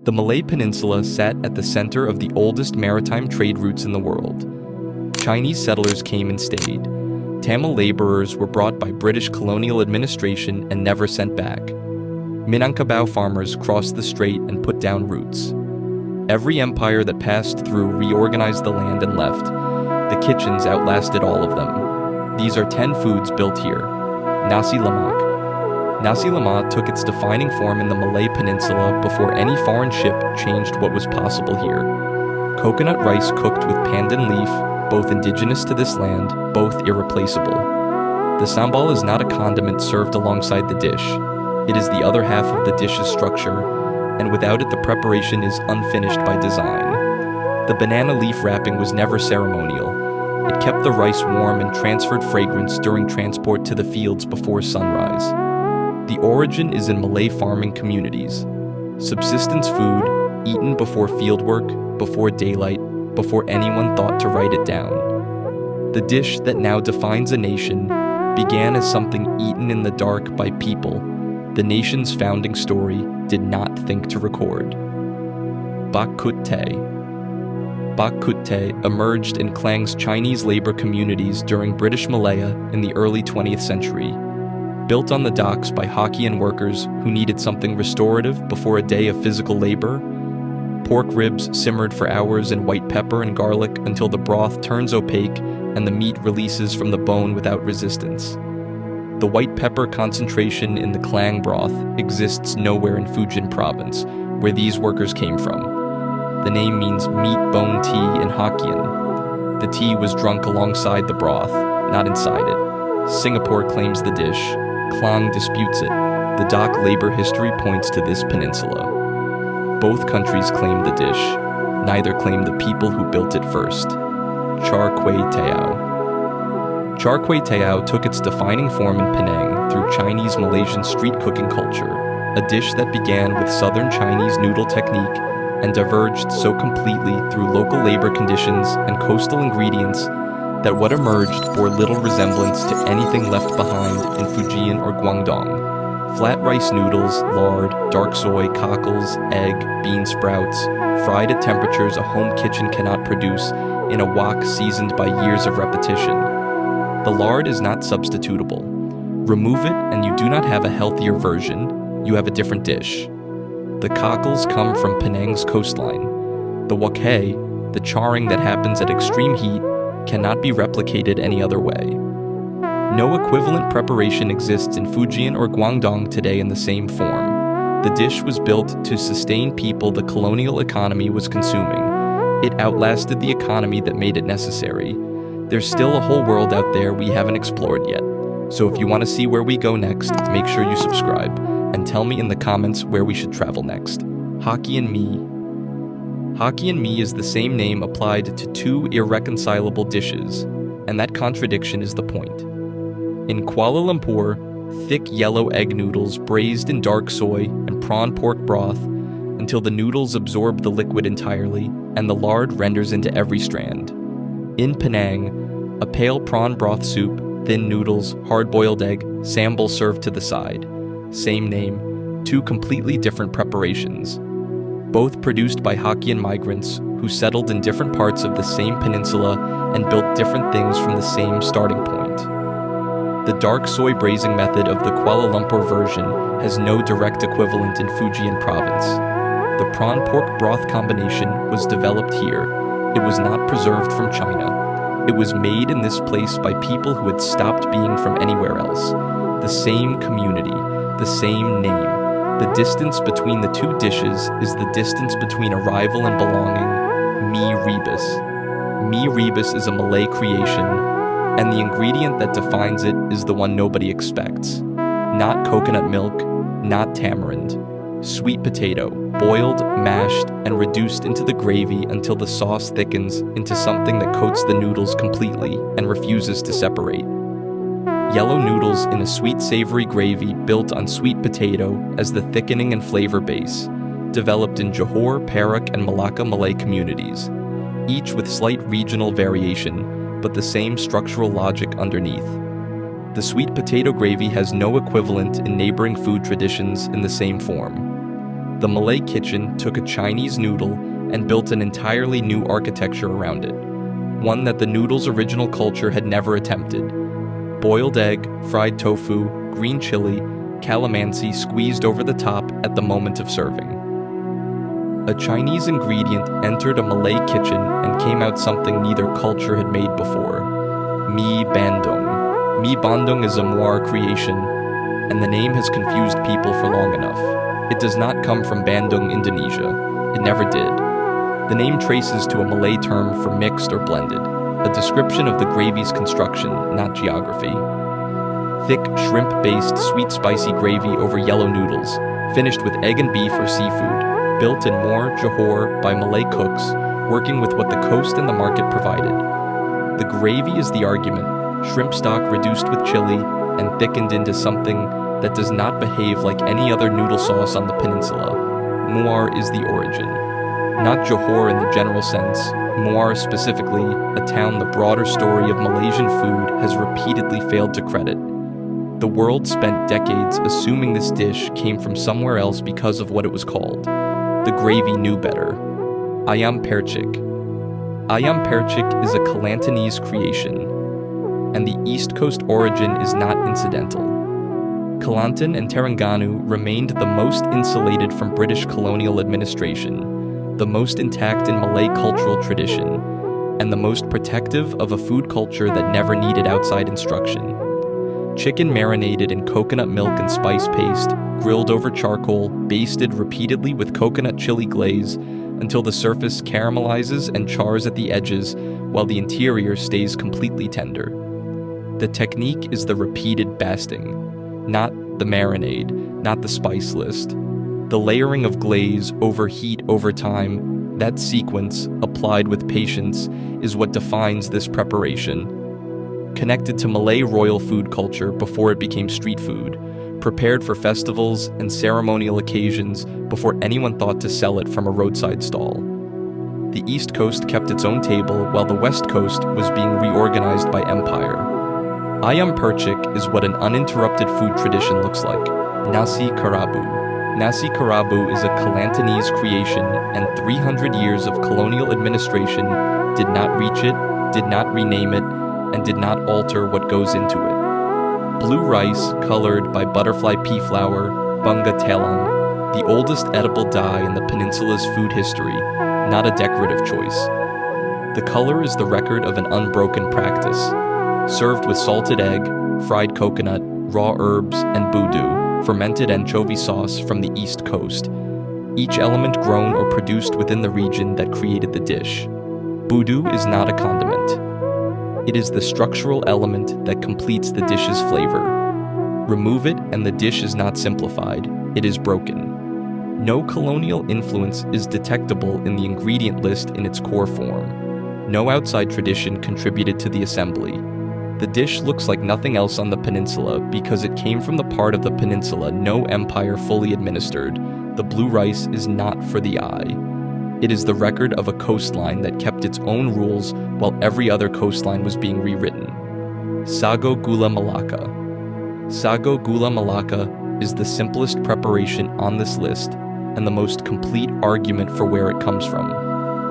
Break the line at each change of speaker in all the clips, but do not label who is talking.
The Malay Peninsula sat at the center of the oldest maritime trade routes in the world. Chinese settlers came and stayed. Tamil laborers were brought by British colonial administration and never sent back. Minangkabau farmers crossed the strait and put down roots. Every empire that passed through reorganized the land and left. The kitchens outlasted all of them. These are 10 foods built here. Nasi Lemak. Nasi Lemak took its defining form in the Malay Peninsula before any foreign ship changed what was possible here. Coconut rice cooked with pandan leaf, both indigenous to this land, both irreplaceable. The sambal is not a condiment served alongside the dish. It is the other half of the dish's structure, and without it the preparation is unfinished by design. The banana leaf wrapping was never ceremonial. It kept the rice warm and transferred fragrance during transport to the fields before sunrise. The origin is in Malay farming communities. Subsistence food, eaten before fieldwork, before daylight, before anyone thought to write it down. The dish that now defines a nation began as something eaten in the dark by people the nation's founding story did not think to record. Bak Kut Teh. Bak Kut Teh emerged in Klang's Chinese labor communities during British Malaya in the early 20th century. Built on the docks by Hokkien workers who needed something restorative before a day of physical labor, pork ribs simmered for hours in white pepper and garlic until the broth turns opaque and the meat releases from the bone without resistance. The white pepper concentration in the Klang broth exists nowhere in Fujian province, where these workers came from. The name means meat bone tea in Hokkien. The tea was drunk alongside the broth, not inside it. Singapore claims the dish. Klang disputes it. The dock labor history points to this peninsula. Both countries claim the dish. Neither claim the people who built it first. Char kway teow. Char kway teow took its defining form in Penang through Chinese-Malaysian street cooking culture, a dish that began with southern Chinese noodle technique and diverged so completely through local labor conditions and coastal ingredients that what emerged bore little resemblance to anything left behind in Fujian or Guangdong. Flat rice noodles, lard, dark soy, cockles, egg, bean sprouts, fried at temperatures a home kitchen cannot produce in a wok seasoned by years of repetition. The lard is not substitutable. Remove it and you do not have a healthier version, you have a different dish. The cockles come from Penang's coastline. The wok, the charring that happens at extreme heat, cannot be replicated any other way. No equivalent preparation exists in Fujian or Guangdong today in the same form. The dish was built to sustain people the colonial economy was consuming. It outlasted the economy that made it necessary. There's still a whole world out there we haven't explored yet. So if you want to see where we go next, make sure you subscribe and tell me in the comments where we should travel next. Hokkien mee. Hokkien mee is the same name applied to two irreconcilable dishes, and that contradiction is the point. In Kuala Lumpur, thick yellow egg noodles braised in dark soy and prawn pork broth until the noodles absorb the liquid entirely and the lard renders into every strand. In Penang, a pale prawn broth soup, thin noodles, hard-boiled egg, sambal served to the side. Same name, two completely different preparations. Both produced by Hokkien migrants who settled in different parts of the same peninsula and built different things from the same starting point. The dark soy braising method of the Kuala Lumpur version has no direct equivalent in Fujian province. The prawn-pork broth combination was developed here. It was not preserved from China. It was made in this place by people who had stopped being from anywhere else. The same community, the same name. The distance between the two dishes is the distance between arrival and belonging. Mi rebus. Mi rebus is a Malay creation, and the ingredient that defines it is the one nobody expects. Not coconut milk, not tamarind. Sweet potato, boiled, mashed, and reduced into the gravy until the sauce thickens into something that coats the noodles completely and refuses to separate. Yellow noodles in a sweet savory gravy built on sweet potato as the thickening and flavor base, developed in Johor, Perak, and Malacca Malay communities, each with slight regional variation, but the same structural logic underneath. The sweet potato gravy has no equivalent in neighboring food traditions in the same form. The Malay kitchen took a Chinese noodle and built an entirely new architecture around it, one that the noodle's original culture had never attempted. Boiled egg, fried tofu, green chili, calamansi squeezed over the top at the moment of serving. A Chinese ingredient entered a Malay kitchen and came out something neither culture had made before. Mi bandung. Mi bandung is a Muar creation, and the name has confused people for long enough. It does not come from Bandung, Indonesia. It never did. The name traces to a Malay term for mixed or blended, a description of the gravy's construction, not geography. Thick, shrimp-based, sweet spicy gravy over yellow noodles, finished with egg and beef or seafood, built in Muar, Johor by Malay cooks, working with what the coast and the market provided. The gravy is the argument, shrimp stock reduced with chili and thickened into something that does not behave like any other noodle sauce on the peninsula. Muar is the origin. Not Johor in the general sense, Muar specifically, a town the broader story of Malaysian food has repeatedly failed to credit. The world spent decades assuming this dish came from somewhere else because of what it was called. The gravy knew better. Ayam percik. Ayam percik is a Kelantanese creation, and the East Coast origin is not incidental. Kelantan and Terengganu remained the most insulated from British colonial administration, the most intact in Malay cultural tradition, and the most protective of a food culture that never needed outside instruction. Chicken marinated in coconut milk and spice paste, grilled over charcoal, basted repeatedly with coconut chili glaze until the surface caramelizes and chars at the edges while the interior stays completely tender. The technique is the repeated basting, not the marinade, not the spice list. The layering of glaze over heat over time, that sequence, applied with patience, is what defines this preparation. Connected to Malay royal food culture before it became street food, prepared for festivals and ceremonial occasions before anyone thought to sell it from a roadside stall. The East Coast kept its own table while the West Coast was being reorganized by empire. Ayam percik is what an uninterrupted food tradition looks like. Nasi kerabu. Nasi kerabu is a Kelantanese creation, and 300 years of colonial administration did not reach it, did not rename it, and did not alter what goes into it. Blue rice, colored by butterfly pea flower, bunga telang, the oldest edible dye in the peninsula's food history, not a decorative choice. The color is the record of an unbroken practice. Served with salted egg, fried coconut, raw herbs, and budu, fermented anchovy sauce from the East Coast, each element grown or produced within the region that created the dish. Budu is not a condiment. It is the structural element that completes the dish's flavor. Remove it and the dish is not simplified, it is broken. No colonial influence is detectable in the ingredient list in its core form. No outside tradition contributed to the assembly. The dish looks like nothing else on the peninsula because it came from the part of the peninsula no empire fully administered. The blue rice is not for the eye. It is the record of a coastline that kept its own rules while every other coastline was being rewritten. Sago gula melaka. Sago gula melaka is the simplest preparation on this list and the most complete argument for where it comes from.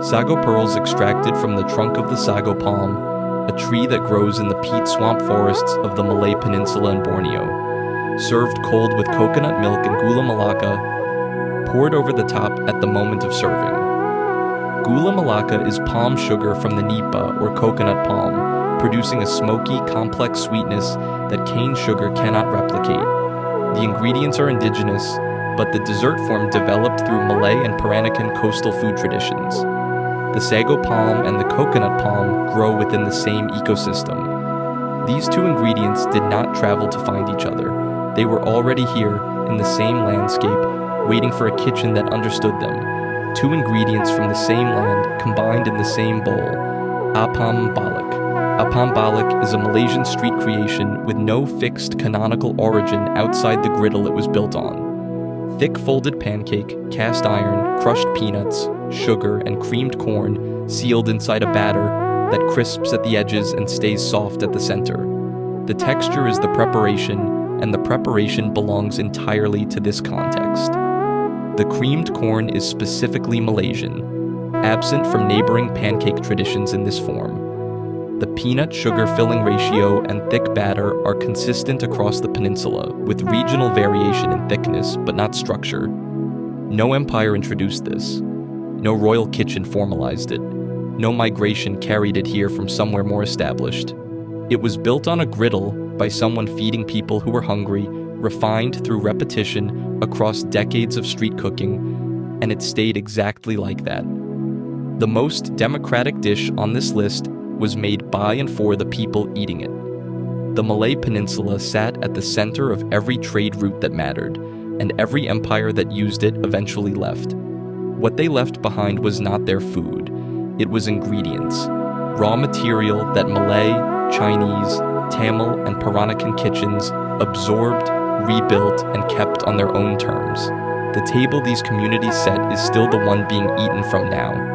Sago pearls extracted from the trunk of the sago palm, a tree that grows in the peat swamp forests of the Malay Peninsula and Borneo, served cold with coconut milk and gula melaka, poured over the top at the moment of serving. Gula melaka is palm sugar from the nipa or coconut palm, producing a smoky, complex sweetness that cane sugar cannot replicate. The ingredients are indigenous, but the dessert form developed through Malay and Peranakan coastal food traditions. The sago palm and the coconut palm grow within the same ecosystem. These two ingredients did not travel to find each other. They were already here, in the same landscape, waiting for a kitchen that understood them. Two ingredients from the same land, combined in the same bowl. Apam balik. Apam balik is a Malaysian street creation with no fixed canonical origin outside the griddle it was built on. Thick folded pancake, cast iron, crushed peanuts, sugar, and creamed corn sealed inside a batter that crisps at the edges and stays soft at the center. The texture is the preparation, and the preparation belongs entirely to this context. The creamed corn is specifically Malaysian, absent from neighboring pancake traditions in this form. The peanut-sugar filling ratio and thick batter are consistent across the peninsula, with regional variation in thickness but not structure. No empire introduced this. No royal kitchen formalized it. No migration carried it here from somewhere more established. It was built on a griddle by someone feeding people who were hungry, refined through repetition across decades of street cooking, and it stayed exactly like that. The most democratic dish on this list was made by and for the people eating it. The Malay Peninsula sat at the center of every trade route that mattered, and every empire that used it eventually left. What they left behind was not their food. It was ingredients, raw material that Malay, Chinese, Tamil, and Peranakan kitchens absorbed, rebuilt, and kept on their own terms. The table these communities set is still the one being eaten from now.